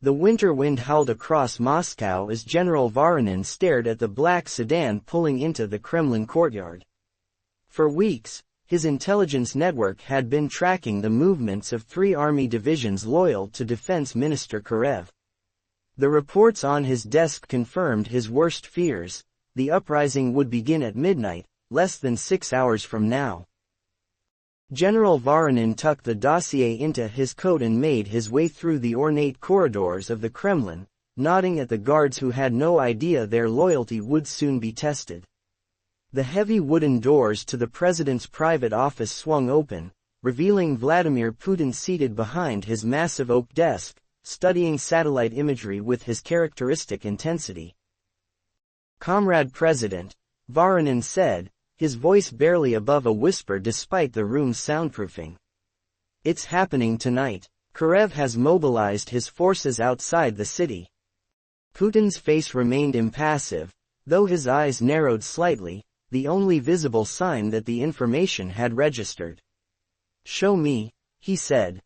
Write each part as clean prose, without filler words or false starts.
The winter wind howled across Moscow as General Voronin stared at the black sedan pulling into the Kremlin courtyard. For weeks, his intelligence network had been tracking the movements of 3 army divisions loyal to Defense Minister Karev. The reports on his desk confirmed his worst fears: the uprising would begin at midnight, less than 6 hours from now. General Voronin tucked the dossier into his coat and made his way through the ornate corridors of the Kremlin, nodding at the guards who had no idea their loyalty would soon be tested. The heavy wooden doors to the president's private office swung open, revealing Vladimir Putin seated behind his massive oak desk, studying satellite imagery with his characteristic intensity. "Comrade President," Voronin said, his voice barely above a whisper despite the room's soundproofing. "It's happening tonight. Karev has mobilized his forces outside the city." Putin's face remained impassive, though his eyes narrowed slightly, the only visible sign that the information had registered. "Show me," he said.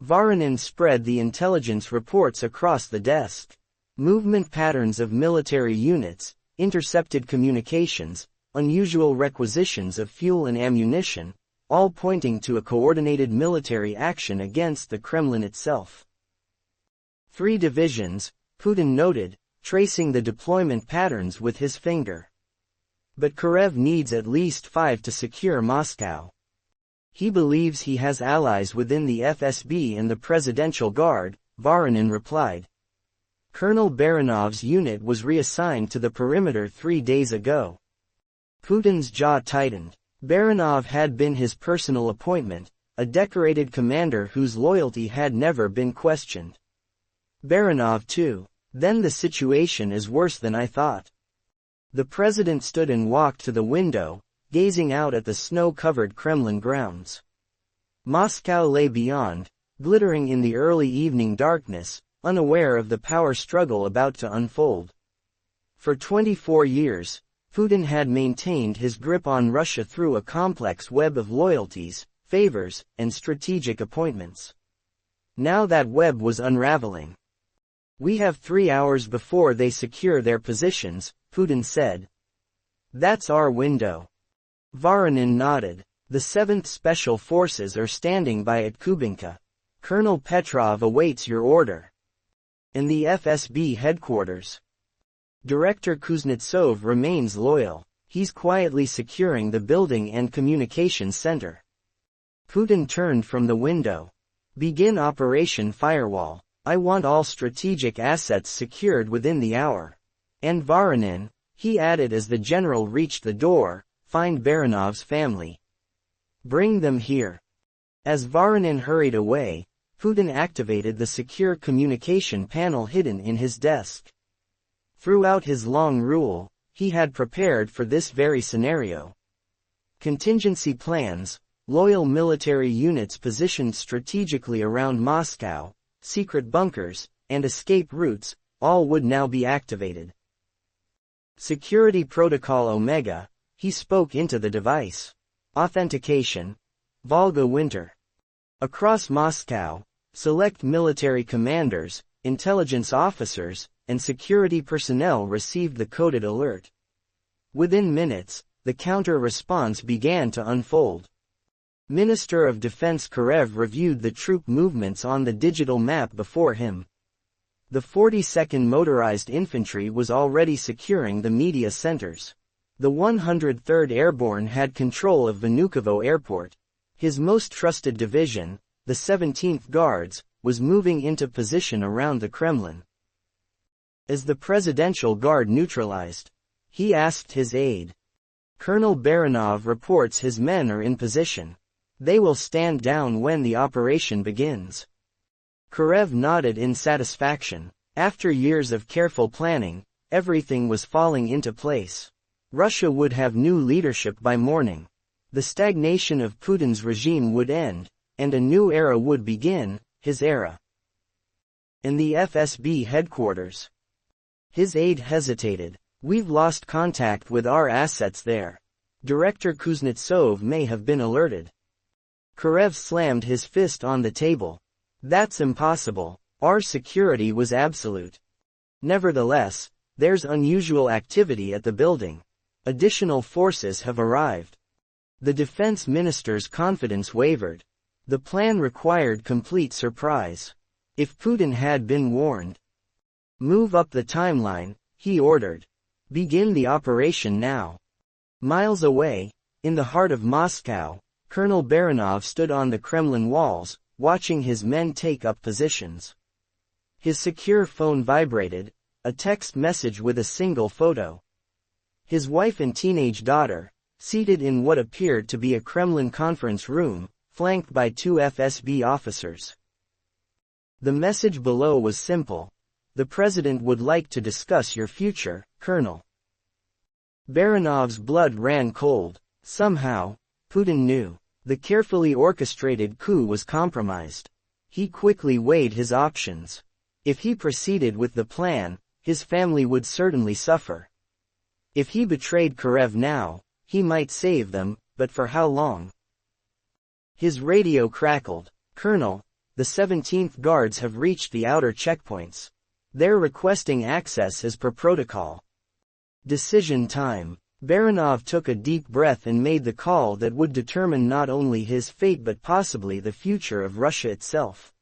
Voronin spread the intelligence reports across the desk. Movement patterns of military units, intercepted communications, unusual requisitions of fuel and ammunition, all pointing to a coordinated military action against the Kremlin itself. 3 divisions, Putin noted, tracing the deployment patterns with his finger. But Karev needs at least 5 to secure Moscow. He believes he has allies within the FSB and the Presidential Guard, Voronin replied. Colonel Baranov's unit was reassigned to the perimeter 3 days ago. Putin's jaw tightened. Baranov had been his personal appointment, a decorated commander whose loyalty had never been questioned. Baranov too. Then the situation is worse than I thought. The president stood and walked to the window, gazing out at the snow-covered Kremlin grounds. Moscow lay beyond, glittering in the early evening darkness, unaware of the power struggle about to unfold. For 24 years, Putin had maintained his grip on Russia through a complex web of loyalties, favors, and strategic appointments. Now that web was unraveling. "We have 3 hours before they secure their positions," Putin said. "That's our window." Voronin nodded. "The 7th Special Forces are standing by at Kubinka. Colonel Petrov awaits your order." In the FSB headquarters, Director Kuznetsov remains loyal. He's quietly securing the building and communications center. Putin turned from the window. "Begin Operation Firewall. I want all strategic assets secured within the hour." And Voronin, he added as the general reached the door, "find Baranov's family. Bring them here." As Voronin hurried away, Putin activated the secure communication panel hidden in his desk. Throughout his long rule, he had prepared for this very scenario. Contingency plans, loyal military units positioned strategically around Moscow, secret bunkers, and escape routes, all would now be activated. Security Protocol Omega, he spoke into the device. Authentication. Volga Winter. Across Moscow, select military commanders, intelligence officers, and security personnel received the coded alert. Within minutes, the counter-response began to unfold. Minister of Defense Karev reviewed the troop movements on the digital map before him. The 42nd Motorized Infantry was already securing the media centers. The 103rd Airborne had control of Vnukovo Airport. His most trusted division, the 17th Guards, was moving into position around the Kremlin. Is the Presidential Guard neutralized? He asked his aide. Colonel Baranov reports his men are in position. They will stand down when the operation begins. Karev nodded in satisfaction. After years of careful planning, everything was falling into place. Russia would have new leadership by morning. The stagnation of Putin's regime would end, and a new era would begin, his era. In the FSB headquarters, his aide hesitated. "We've lost contact with our assets there. Director Kuznetsov may have been alerted." Karev slammed his fist on the table. "That's impossible. Our security was absolute. Nevertheless, there's unusual activity at the building. Additional forces have arrived. The defense minister's confidence wavered. The plan required complete surprise. If Putin had been warned. Move up the timeline, he ordered. Begin the operation now. Miles away, in the heart of Moscow, Colonel Baranov stood on the Kremlin walls, watching his men take up positions. His secure phone vibrated, a text message with a single photo. His wife and teenage daughter, seated in what appeared to be a Kremlin conference room, flanked by 2 FSB officers. The message below was simple. The president would like to discuss your future, Colonel. Baranov's blood ran cold. Somehow, Putin knew. The carefully orchestrated coup was compromised. He quickly weighed his options. If he proceeded with the plan, his family would certainly suffer. If he betrayed Karev now, he might save them, but for how long? His radio crackled. Colonel, the 17th Guards have reached the outer checkpoints. They're requesting access as per protocol. Decision time. Baranov took a deep breath and made the call that would determine not only his fate but possibly the future of Russia itself.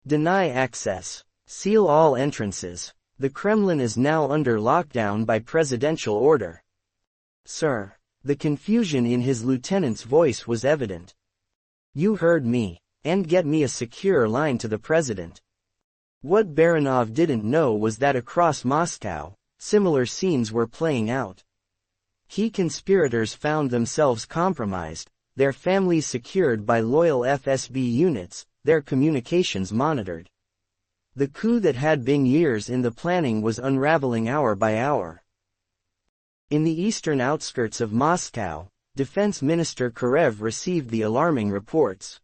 Deny access. Seal all entrances. The Kremlin is now under lockdown by presidential order. Sir. The confusion in his lieutenant's voice was evident. You heard me. And get me a secure line to the president. What Baranov didn't know was that across Moscow, similar scenes were playing out. Key conspirators found themselves compromised, their families secured by loyal FSB units, their communications monitored. The coup that had been years in the planning was unraveling hour by hour. In the eastern outskirts of Moscow, Defense Minister Karev received the alarming reports.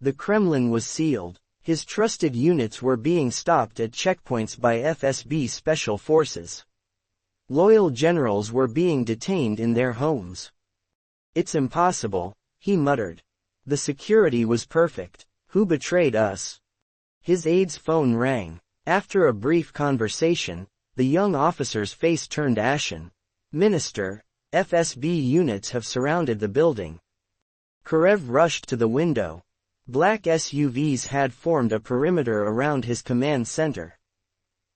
The Kremlin was sealed. His trusted units were being stopped at checkpoints by FSB special forces. Loyal generals were being detained in their homes. It's impossible, he muttered. The security was perfect. Who betrayed us? His aide's phone rang. After a brief conversation, the young officer's face turned ashen. Minister, FSB units have surrounded the building. Karev rushed to the window. Black SUVs had formed a perimeter around his command center.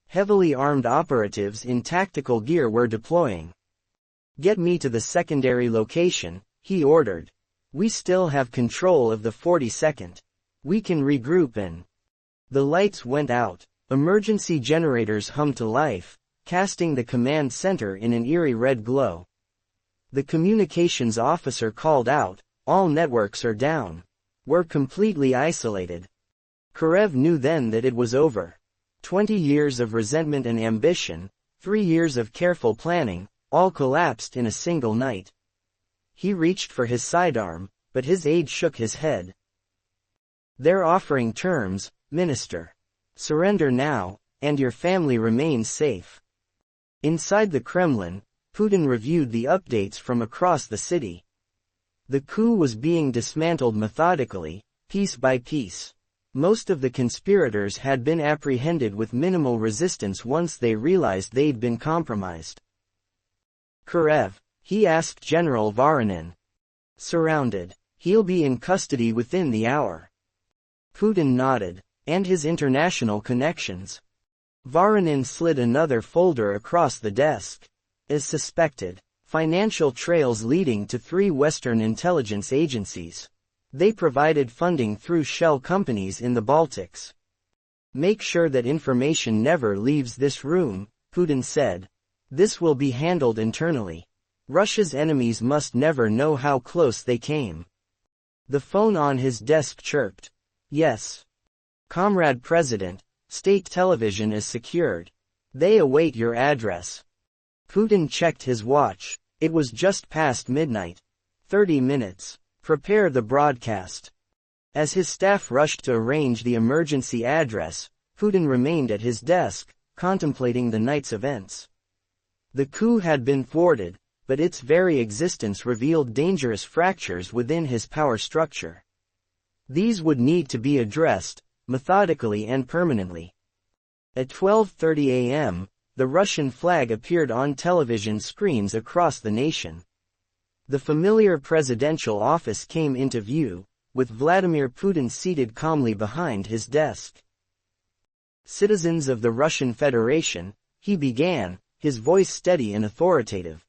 Heavily armed operatives in tactical gear were deploying. Get me to the secondary location, he ordered. We still have control of the 42nd. We can regroup in. The lights went out. Emergency generators hummed to life, casting the command center in an eerie red glow. The communications officer called out, all networks are down. We're completely isolated. Karev knew then that it was over. 20 years of resentment and ambition, 3 years of careful planning, all collapsed in a single night. He reached for his sidearm, but his aide shook his head. They're offering terms, Minister. Surrender now, and your family remains safe. Inside the Kremlin, Putin reviewed the updates from across the city. The coup was being dismantled methodically, piece by piece. Most of the conspirators had been apprehended with minimal resistance once they realized they'd been compromised. Karev, he asked General Voronin. Surrounded. He'll be in custody within the hour. Putin nodded. And his international connections. Voronin slid another folder across the desk. As suspected. Financial trails leading to 3 Western intelligence agencies. They provided funding through shell companies in the Baltics. Make sure that information never leaves this room, Putin said. This will be handled internally. Russia's enemies must never know how close they came. The phone on his desk chirped. Yes. Comrade President, state television is secured. They await your address. Putin checked his watch. It was just past midnight. 30 minutes. Prepare the broadcast. As his staff rushed to arrange the emergency address, Putin remained at his desk, contemplating the night's events. The coup had been thwarted, but its very existence revealed dangerous fractures within his power structure. These would need to be addressed, methodically and permanently. At 12:30 a.m., the Russian flag appeared on television screens across the nation. The familiar presidential office came into view, with Vladimir Putin seated calmly behind his desk. "Citizens of the Russian Federation," he began, his voice steady and authoritative.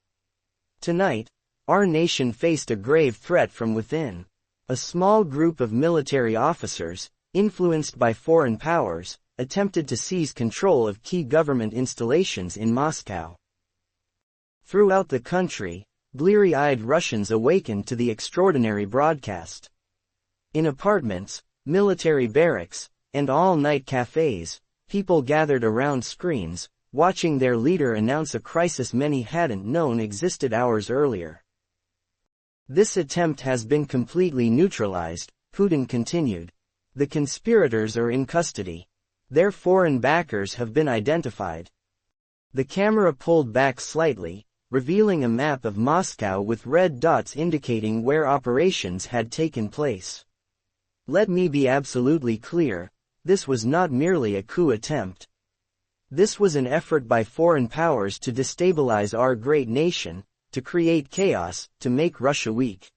"Tonight, our nation faced a grave threat from within. A small group of military officers, influenced by foreign powers, attempted to seize control of key government installations in Moscow." Throughout the country, bleary-eyed Russians awakened to the extraordinary broadcast. In apartments, military barracks, and all-night cafes, people gathered around screens, watching their leader announce a crisis many hadn't known existed hours earlier. "This attempt has been completely neutralized," Putin continued. "The conspirators are in custody. Their foreign backers have been identified." The camera pulled back slightly, revealing a map of Moscow with red dots indicating where operations had taken place. "Let me be absolutely clear, this was not merely a coup attempt. This was an effort by foreign powers to destabilize our great nation, to create chaos, to make Russia weak."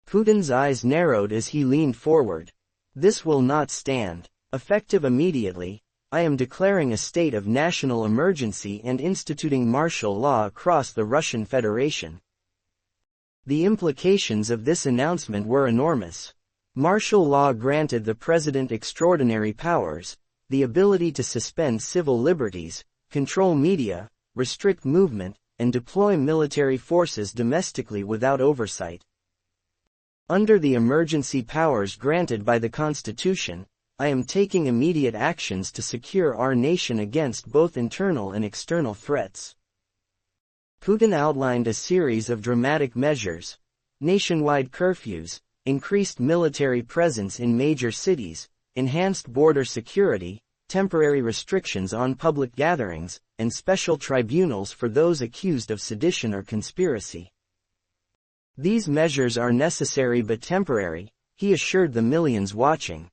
Putin's eyes narrowed as he leaned forward. "This will not stand. Effective immediately, I am declaring a state of national emergency and instituting martial law across the Russian Federation." The implications of this announcement were enormous. Martial law granted the president extraordinary powers, the ability to suspend civil liberties, control media, restrict movement, and deploy military forces domestically without oversight. Under the emergency powers granted by the Constitution, I am taking immediate actions to secure our nation against both internal and external threats. Putin outlined a series of dramatic measures: nationwide curfews, increased military presence in major cities, enhanced border security, temporary restrictions on public gatherings, and special tribunals for those accused of sedition or conspiracy. "These measures are necessary but temporary," he assured the millions watching.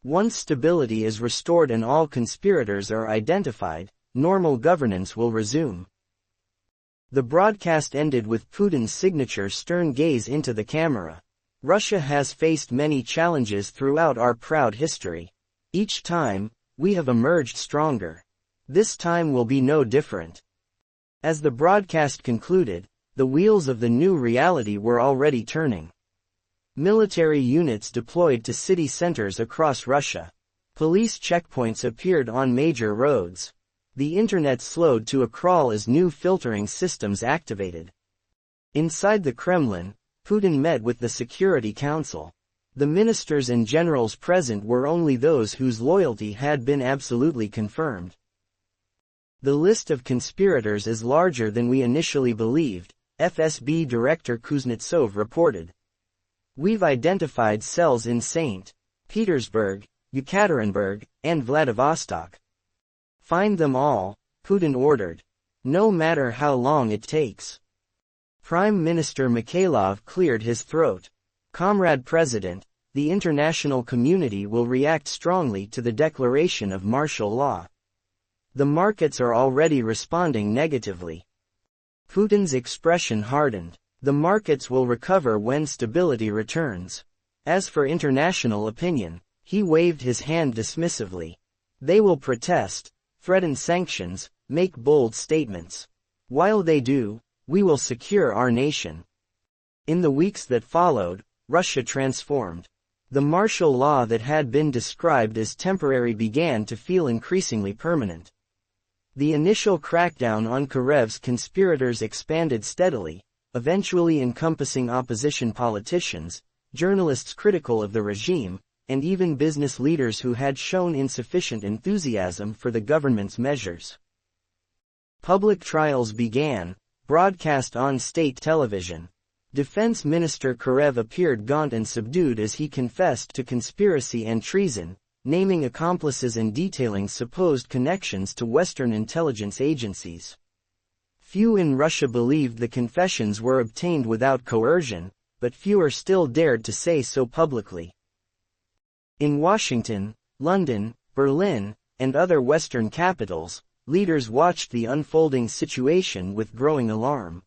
"Once stability is restored and all conspirators are identified, normal governance will resume." The broadcast ended with Putin's signature stern gaze into the camera. "Russia has faced many challenges throughout our proud history. Each time, we have emerged stronger. This time will be no different." As the broadcast concluded, the wheels of the new reality were already turning. Military units deployed to city centers across Russia. Police checkpoints appeared on major roads. The internet slowed to a crawl as new filtering systems activated. Inside the Kremlin, Putin met with the Security Council. The ministers and generals present were only those whose loyalty had been absolutely confirmed. "The list of conspirators is larger than we initially believed," FSB Director Kuznetsov reported. "We've identified cells in St. Petersburg, Yekaterinburg, and Vladivostok. Find them all," Putin ordered. "No matter how long it takes." Prime Minister Mikhailov cleared his throat. "Comrade President, the international community will react strongly to the declaration of martial law. The markets are already responding negatively." Putin's expression hardened. "The markets will recover when stability returns. As for international opinion," he waved his hand dismissively. "They will protest, threaten sanctions, make bold statements. While they do, we will secure our nation." In the weeks that followed, Russia transformed. The martial law that had been described as temporary began to feel increasingly permanent. The initial crackdown on Karev's conspirators expanded steadily, eventually encompassing opposition politicians, journalists critical of the regime, and even business leaders who had shown insufficient enthusiasm for the government's measures. Public trials began, broadcast on state television. Defense Minister Karev appeared gaunt and subdued as he confessed to conspiracy and treason, naming accomplices and detailing supposed connections to Western intelligence agencies. Few in Russia believed the confessions were obtained without coercion, but fewer still dared to say so publicly. In Washington, London, Berlin, and other Western capitals, leaders watched the unfolding situation with growing alarm.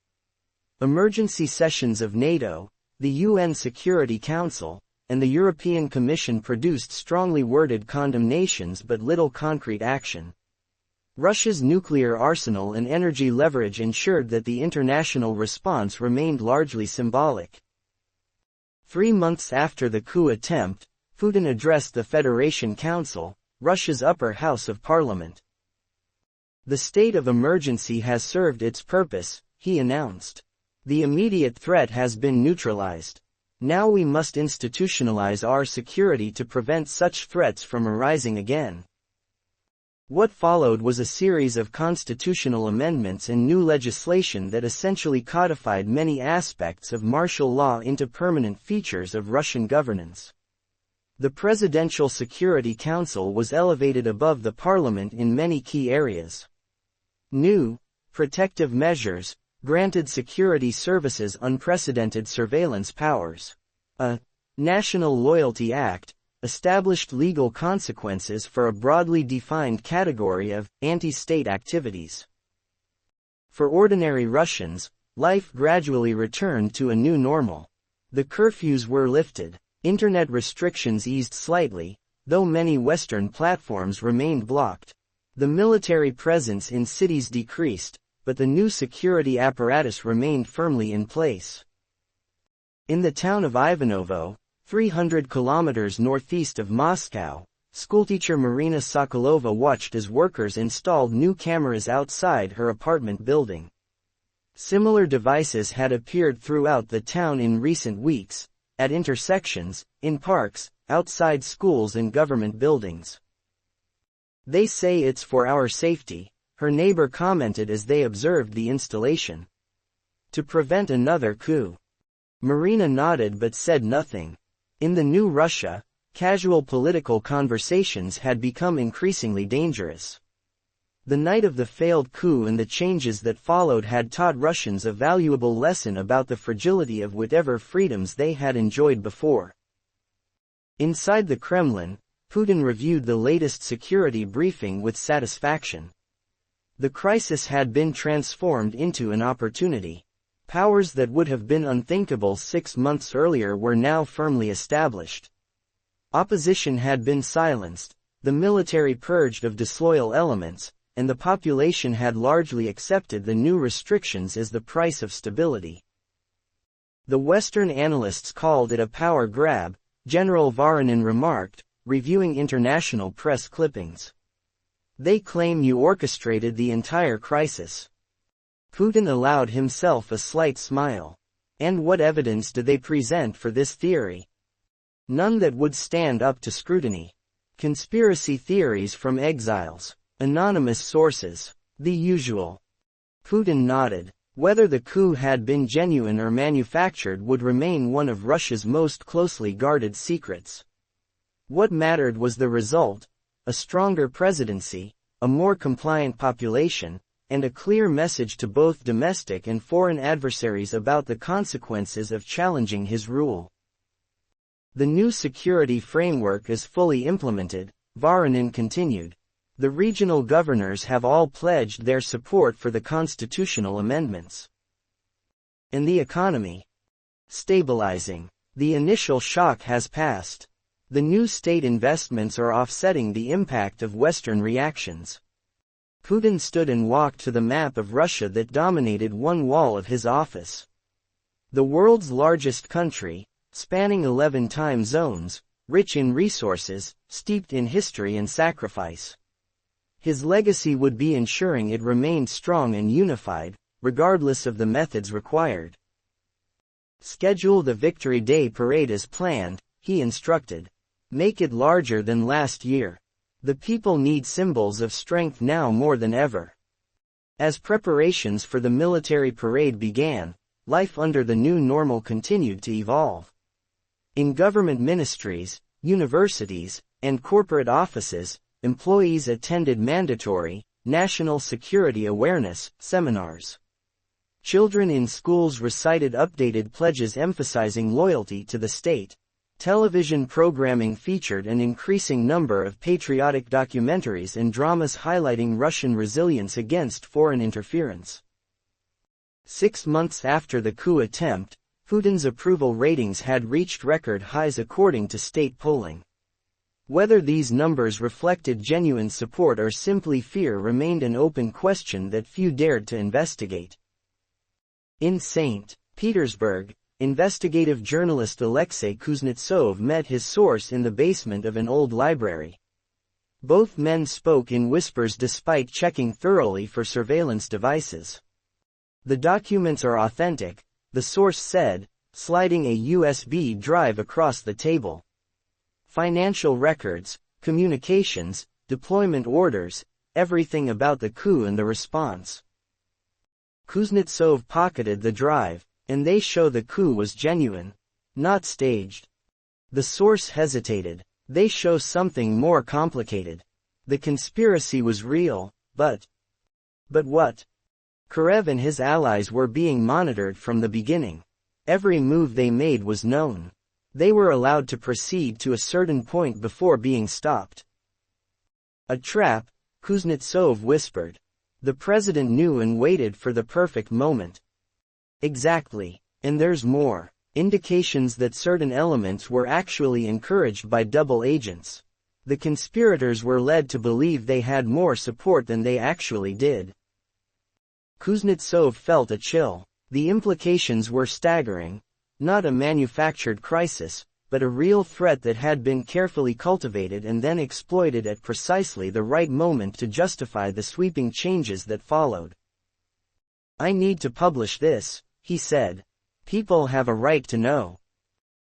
Emergency sessions of NATO, the UN Security Council, and the European Commission produced strongly worded condemnations but little concrete action. Russia's nuclear arsenal and energy leverage ensured that the international response remained largely symbolic. 3 months after the coup attempt, Putin addressed the Federation Council, Russia's upper house of parliament. The state of emergency has served its purpose, he announced. The immediate threat has been neutralized. Now we must institutionalize our security to prevent such threats from arising again. What followed was a series of constitutional amendments and new legislation that essentially codified many aspects of martial law into permanent features of Russian governance. The Presidential Security Council was elevated above the parliament in many key areas. New, protective measures granted security services unprecedented surveillance powers. A National Loyalty Act established legal consequences for a broadly defined category of anti-state activities. For ordinary Russians, life gradually returned to a new normal. The curfews were lifted. Internet restrictions eased slightly, though many Western platforms remained blocked. The military presence in cities decreased, but the new security apparatus remained firmly in place. In the town of Ivanovo, 300 kilometers northeast of Moscow, schoolteacher Marina Sokolova watched as workers installed new cameras outside her apartment building. Similar devices had appeared throughout the town in recent weeks, at intersections, in parks, outside schools and government buildings. They say it's for our safety, her neighbor commented as they observed the installation. To prevent another coup. Marina nodded but said nothing. In the new Russia, casual political conversations had become increasingly dangerous. The night of the failed coup and the changes that followed had taught Russians a valuable lesson about the fragility of whatever freedoms they had enjoyed before. Inside the Kremlin, Putin reviewed the latest security briefing with satisfaction. The crisis had been transformed into an opportunity. Powers that would have been unthinkable 6 months earlier were now firmly established. Opposition had been silenced, the military purged of disloyal elements, and the population had largely accepted the new restrictions as the price of stability. The Western analysts called it a power grab, General Voronin remarked, reviewing international press clippings. They claim you orchestrated the entire crisis. Putin allowed himself a slight smile. And what evidence do they present for this theory? None that would stand up to scrutiny. Conspiracy theories from exiles. Anonymous sources. The usual. Putin nodded. Whether the coup had been genuine or manufactured would remain one of Russia's most closely guarded secrets. What mattered was the result: a stronger presidency, a more compliant population, and a clear message to both domestic and foreign adversaries about the consequences of challenging his rule. The new security framework is fully implemented, Voronin continued. The regional governors have all pledged their support for the constitutional amendments. And the economy? Stabilizing. The initial shock has passed. The new state investments are offsetting the impact of Western reactions. Putin stood and walked to the map of Russia that dominated one wall of his office. The world's largest country, spanning 11 time zones, rich in resources, steeped in history and sacrifice. His legacy would be ensuring it remained strong and unified, regardless of the methods required. Schedule the Victory Day parade as planned, he instructed. Make it larger than last year. The people need symbols of strength now more than ever. As preparations for the military parade began, life under the new normal continued to evolve. In government ministries, universities, and corporate offices, employees attended mandatory, national security awareness seminars. Children in schools recited updated pledges emphasizing loyalty to the state. Television programming featured an increasing number of patriotic documentaries and dramas highlighting Russian resilience against foreign interference. 6 months after the coup attempt, Putin's approval ratings had reached record highs according to state polling. Whether these numbers reflected genuine support or simply fear remained an open question that few dared to investigate. In St. Petersburg, investigative journalist Alexei Kuznetsov met his source in the basement of an old library. Both men spoke in whispers despite checking thoroughly for surveillance devices. "The documents are authentic," the source said, sliding a USB drive across the table. "Financial records, communications, deployment orders, everything about the coup and the response." Kuznetsov pocketed the drive, "And they show the coup was genuine, not staged." The source hesitated. "They show something more complicated. The conspiracy was real, but..." But what? Karev and his allies were being monitored from the beginning. Every move they made was known. They were allowed to proceed to a certain point before being stopped. "A trap," Kuznetsov whispered. "The president knew and waited for the perfect moment." Exactly. And there's more. Indications that certain elements were actually encouraged by double agents. The conspirators were led to believe they had more support than they actually did. Kuznetsov felt a chill. The implications were staggering. Not a manufactured crisis, but a real threat that had been carefully cultivated and then exploited at precisely the right moment to justify the sweeping changes that followed. "I need to publish this," he said. "People have a right to know."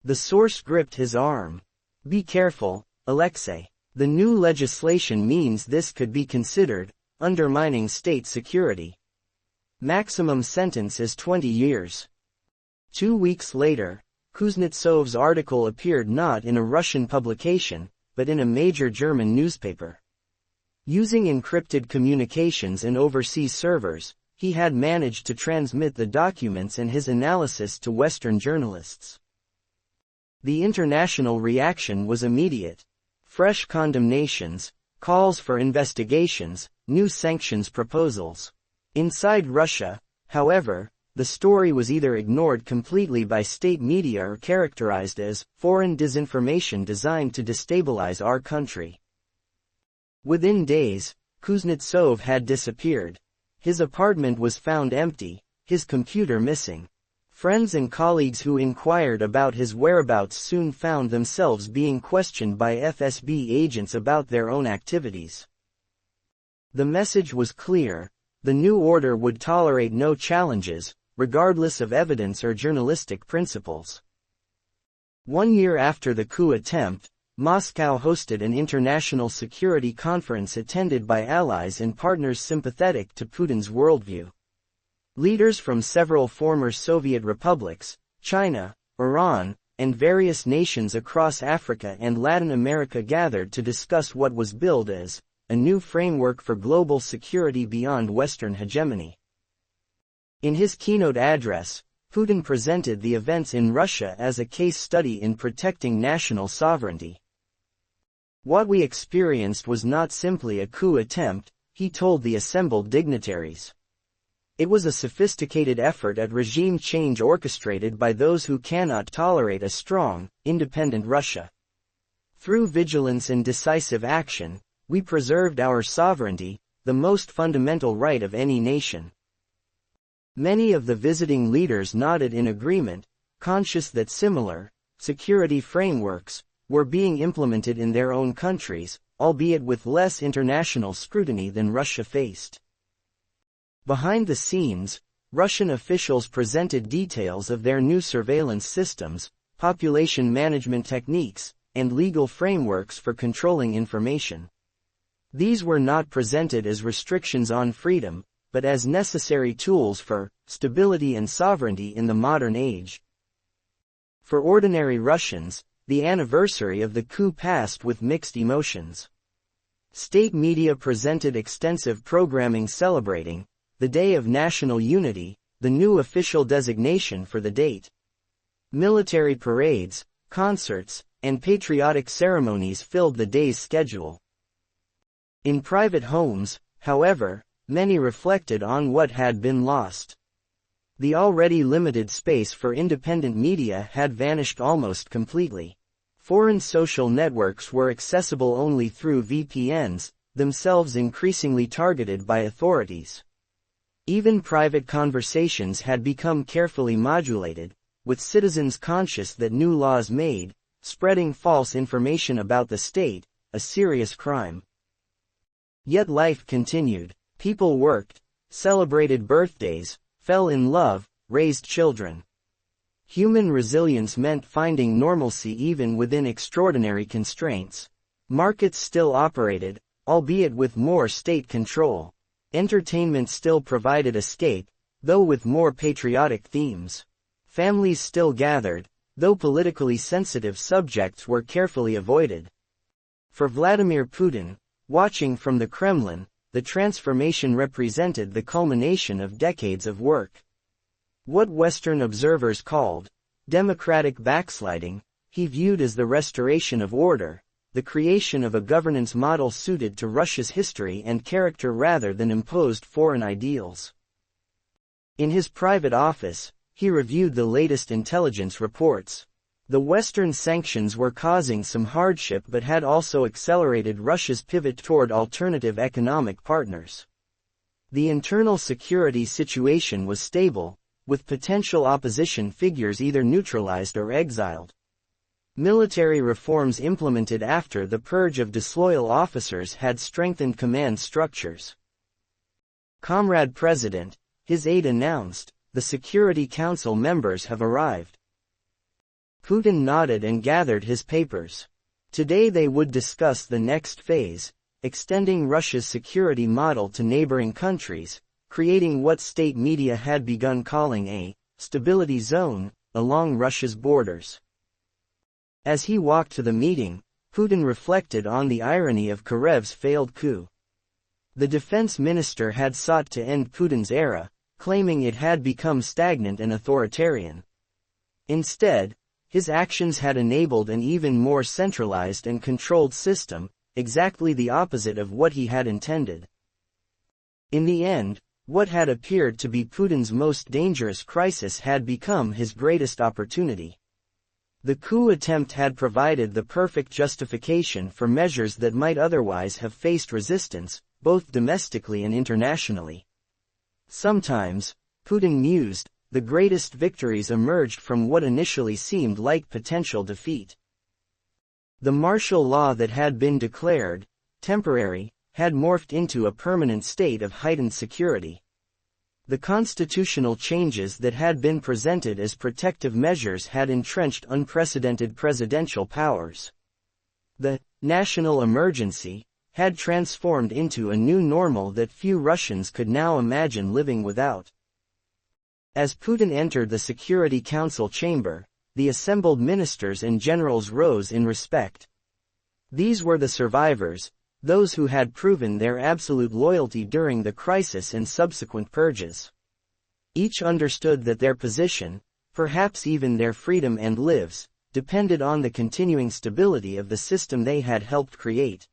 The source gripped his arm. "Be careful, Alexei. The new legislation means this could be considered undermining state security. Maximum sentence is 20 years. 2 weeks later, Kuznetsov's article appeared not in a Russian publication, but in a major German newspaper. Using encrypted communications and overseas servers, he had managed to transmit the documents and his analysis to Western journalists. The international reaction was immediate. Fresh condemnations, calls for investigations, new sanctions proposals. Inside Russia, however, the story was either ignored completely by state media or characterized as foreign disinformation designed to destabilize our country. Within days, Kuznetsov had disappeared. His apartment was found empty, his computer missing. Friends and colleagues who inquired about his whereabouts soon found themselves being questioned by FSB agents about their own activities. The message was clear: the new order would tolerate no challenges, regardless of evidence or journalistic principles. 1 year after the coup attempt, Moscow hosted an international security conference attended by allies and partners sympathetic to Putin's worldview. Leaders from several former Soviet republics, China, Iran, and various nations across Africa and Latin America gathered to discuss what was billed as a new framework for global security beyond Western hegemony. In his keynote address, Putin presented the events in Russia as a case study in protecting national sovereignty. "What we experienced was not simply a coup attempt," he told the assembled dignitaries. "It was a sophisticated effort at regime change orchestrated by those who cannot tolerate a strong, independent Russia. Through vigilance and decisive action, we preserved our sovereignty, the most fundamental right of any nation." Many of the visiting leaders nodded in agreement, conscious that similar security frameworks were being implemented in their own countries, albeit with less international scrutiny than Russia faced. Behind the scenes, Russian officials presented details of their new surveillance systems, population management techniques, and legal frameworks for controlling information. These were not presented as restrictions on freedom, but as necessary tools for stability and sovereignty in the modern age. For ordinary Russians, the anniversary of the coup passed with mixed emotions. State media presented extensive programming celebrating the Day of National Unity, the new official designation for the date. Military parades, concerts, and patriotic ceremonies filled the day's schedule. In private homes, however, many reflected on what had been lost. The already limited space for independent media had vanished almost completely. Foreign social networks were accessible only through VPNs, themselves increasingly targeted by authorities. Even private conversations had become carefully modulated, with citizens conscious that new laws made spreading false information about the state a serious crime. Yet life continued. People worked, celebrated birthdays, fell in love, raised children. Human resilience meant finding normalcy even within extraordinary constraints. Markets still operated, albeit with more state control. Entertainment still provided escape, though with more patriotic themes. Families still gathered, though politically sensitive subjects were carefully avoided. For Vladimir Putin, watching from the Kremlin, the transformation represented the culmination of decades of work. What Western observers called democratic backsliding, he viewed as the restoration of order, the creation of a governance model suited to Russia's history and character rather than imposed foreign ideals. In his private office, he reviewed the latest intelligence reports. The Western sanctions were causing some hardship but had also accelerated Russia's pivot toward alternative economic partners. The internal security situation was stable, with potential opposition figures either neutralized or exiled. Military reforms implemented after the purge of disloyal officers had strengthened command structures. "Comrade President," his aide announced, "the Security Council members have arrived." Putin nodded and gathered his papers. Today they would discuss the next phase, extending Russia's security model to neighboring countries, creating what state media had begun calling a stability zone along Russia's borders. As he walked to the meeting, Putin reflected on the irony of Karev's failed coup. The defense minister had sought to end Putin's era, claiming it had become stagnant and authoritarian. Instead, his actions had enabled an even more centralized and controlled system, exactly the opposite of what he had intended. In the end, what had appeared to be Putin's most dangerous crisis had become his greatest opportunity. The coup attempt had provided the perfect justification for measures that might otherwise have faced resistance, both domestically and internationally. Sometimes, Putin mused, the greatest victories emerged from what initially seemed like potential defeat. The martial law that had been declared temporary had morphed into a permanent state of heightened security. The constitutional changes that had been presented as protective measures had entrenched unprecedented presidential powers. The national emergency had transformed into a new normal that few Russians could now imagine living without. As Putin entered the Security Council chamber, the assembled ministers and generals rose in respect. These were the survivors, those who had proven their absolute loyalty during the crisis and subsequent purges. Each understood that their position, perhaps even their freedom and lives, depended on the continuing stability of the system they had helped create.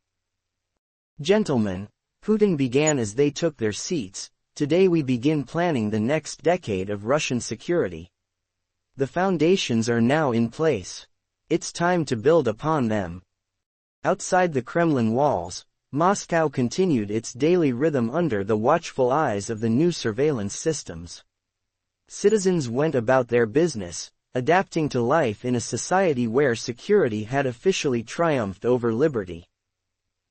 "Gentlemen," Putin began as they took their seats, "today we begin planning the next decade of Russian security. The foundations are now in place. It's time to build upon them." Outside the Kremlin walls, Moscow continued its daily rhythm under the watchful eyes of the new surveillance systems. Citizens went about their business, adapting to life in a society where security had officially triumphed over liberty.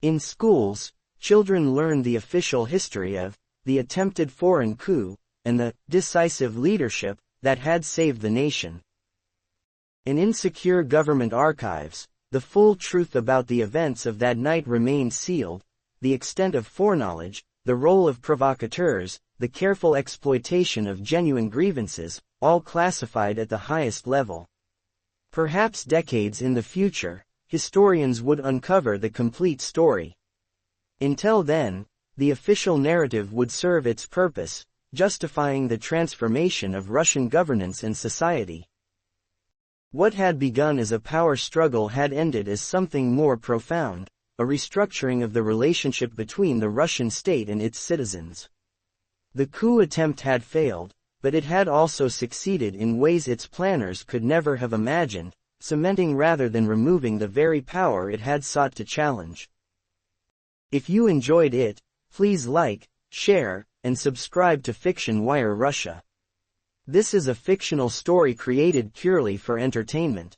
In schools, children learned the official history of the attempted foreign coup, and the decisive leadership that had saved the nation. In insecure government archives, the full truth about the events of that night remained sealed, the extent of foreknowledge, the role of provocateurs, the careful exploitation of genuine grievances, all classified at the highest level. Perhaps decades in the future, historians would uncover the complete story. Until then, the official narrative would serve its purpose, justifying the transformation of Russian governance and society. What had begun as a power struggle had ended as something more profound, a restructuring of the relationship between the Russian state and its citizens. The coup attempt had failed, but it had also succeeded in ways its planners could never have imagined, cementing rather than removing the very power it had sought to challenge. If you enjoyed it, please like, share, and subscribe to FictionWire Russia. This is a fictional story created purely for entertainment.